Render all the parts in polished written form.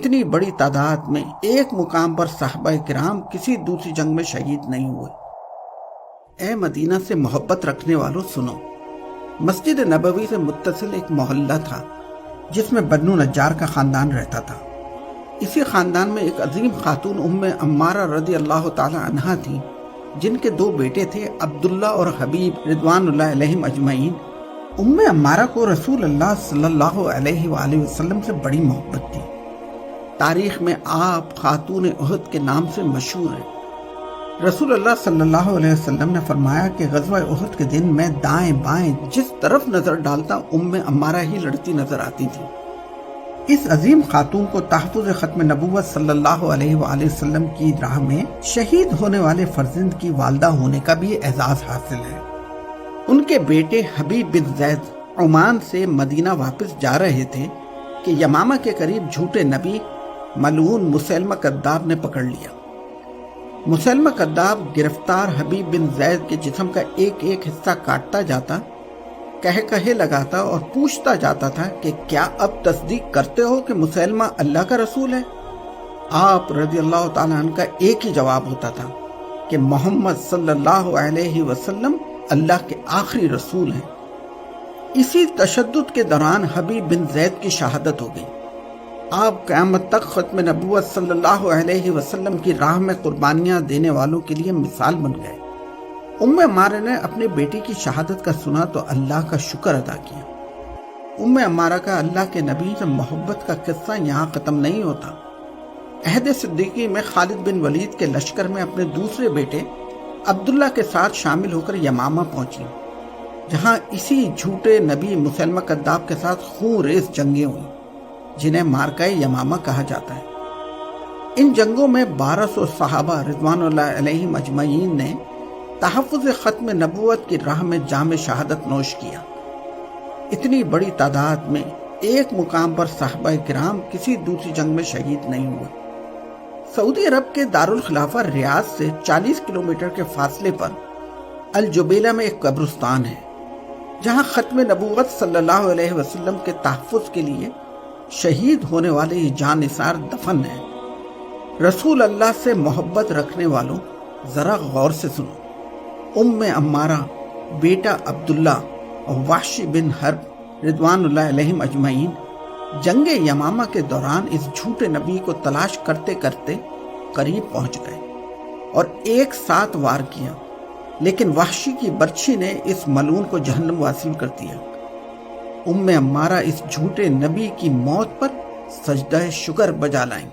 اتنی بڑی تعداد میں ایک مقام پر صحابہ کرام کسی دوسری جنگ میں شہید نہیں ہوئے۔ اے مدینہ سے محبت رکھنے والوں سنو، مسجد نبوی سے متصل ایک محلہ تھا جس میں بنو نجار کا خاندان رہتا تھا۔ اسی خاندان میں ایک عظیم خاتون ام عمارہ رضی اللہ تعالی عنہا تھی، جن کے 2 بیٹے تھے، عبداللہ اور حبیب رضوان اللہ علیہم اجمعین۔ ام عمارہ کو رسول اللہ صلی اللہ علیہ وآلہ وسلم سے بڑی محبت تھی۔ تاریخ میں آپ خاتون احد کے نام سے مشہور ہیں۔ رسول اللہ صلی اللہ علیہ وسلم نے فرمایا کہ غزوہ احد کے دن میں دائیں بائیں جس طرف نظر ڈالتا ام عمارہ ہی لڑتی نظر آتی تھی۔ اس عظیم خاتون کو تحفظ ختم نبوت صلی اللہ علیہ وآلہ وسلم کی راہ میں شہید ہونے والے فرزند کی والدہ ہونے کا بھی اعزاز حاصل ہے۔ ان کے بیٹے حبیب بن زید عمان سے مدینہ واپس جا رہے تھے کہ یمامہ کے قریب جھوٹے نبی ملعون مسیلمہ کذاب نے پکڑ لیا۔ مسیلمہ کذاب گرفتار حبیب بن زید کے جسم کا ایک ایک حصہ کاٹتا جاتا، کہے لگاتا اور پوچھتا جاتا تھا کہ کیا اب تصدیق کرتے ہو کہ مسیلمہ اللہ کا رسول ہے؟ آپ رضی اللہ تعالیٰ عنہ کا ایک ہی جواب ہوتا تھا کہ محمد صلی اللہ علیہ وسلم اللہ کے آخری رسول ہیں۔ اسی تشدد کے دوران حبیب بن زید کی شہادت ہو گئی۔ آپ قیامت تک ختم نبوت صلی اللہ علیہ وسلم کی راہ میں قربانیاں دینے والوں کے لیے مثال بن گئے۔ ام عمارہ نے اپنے بیٹی کی شہادت کا سنا تو اللہ کا شکر ادا کیا۔ ام عمارہ کا اللہ کے نبی سے محبت کا قصہ یہاں ختم نہیں ہوتا۔ عہد صدیقی میں خالد بن ولید کے لشکر میں اپنے دوسرے بیٹے عبداللہ کے ساتھ شامل ہو کر یمامہ پہنچی، جہاں اسی جھوٹے نبی مسیلمہ کذاب کے ساتھ خون ریز جنگیں ہوئیں، جنہیں مارکہ یمامہ کہا جاتا ہے۔ ان جنگوں میں 1200 صحابہ رضوان اللہ علیہم اجمعین نے تحفظ ختم نبوت کی راہ میں جام شہادت نوش کیا۔ اتنی بڑی تعداد میں ایک مقام پر صحابہ کرام کسی دوسری جنگ میں شہید نہیں ہوئے۔ سعودی عرب کے دارالخلافہ ریاض سے 40 کلومیٹر کے فاصلے پر الجبیلہ میں ایک قبرستان ہے، جہاں ختم نبوت صلی اللہ علیہ وسلم کے تحفظ کے لیے شہید ہونے والے یہ جاں نثار دفن ہیں۔ رسول اللہ سے محبت رکھنے والوں ذرا غور سے سنو، ام عمارہ، بیٹا عبداللہ اور وحشی بن حرب رضوان اللہ علیہم اجمعین جنگ یمامہ کے دوران اس جھوٹے نبی کو تلاش کرتے کرتے قریب پہنچ گئے اور ایک ساتھ وار کیا، لیکن وحشی کی برچھی نے اس ملعون کو جہنم واصل کر دیا۔ ام عمارہ اس جھوٹے نبی کی موت پر سجدہ شکر بجا لائیں۔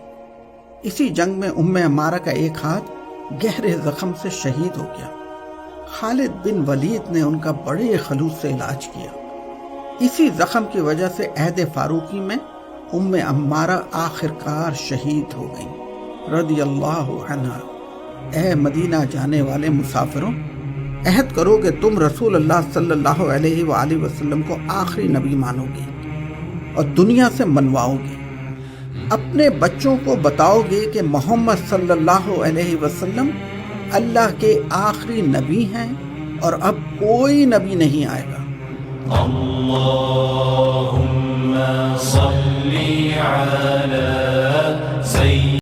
اسی جنگ میں ام عمارہ کا ایک ہاتھ گہرے زخم سے شہید ہو گیا۔ خالد بن ولید نے ان کا بڑے خلوص سے علاج کیا۔ اسی زخم کی وجہ سے عہد فاروقی میں ام عمارہ آخرکار شہید ہو گئیں رضی اللہ عنہا۔ اے مدینہ جانے والے مسافروں، عہد کرو کہ تم رسول اللہ صلی اللہ علیہ وآلہ وسلم کو آخری نبی مانو گے اور دنیا سے منواؤ گے۔ اپنے بچوں کو بتاؤ گے کہ محمد صلی اللہ علیہ وسلم اللہ کے آخری نبی ہیں اور اب کوئی نبی نہیں آئے گا۔ اللہم صلی علی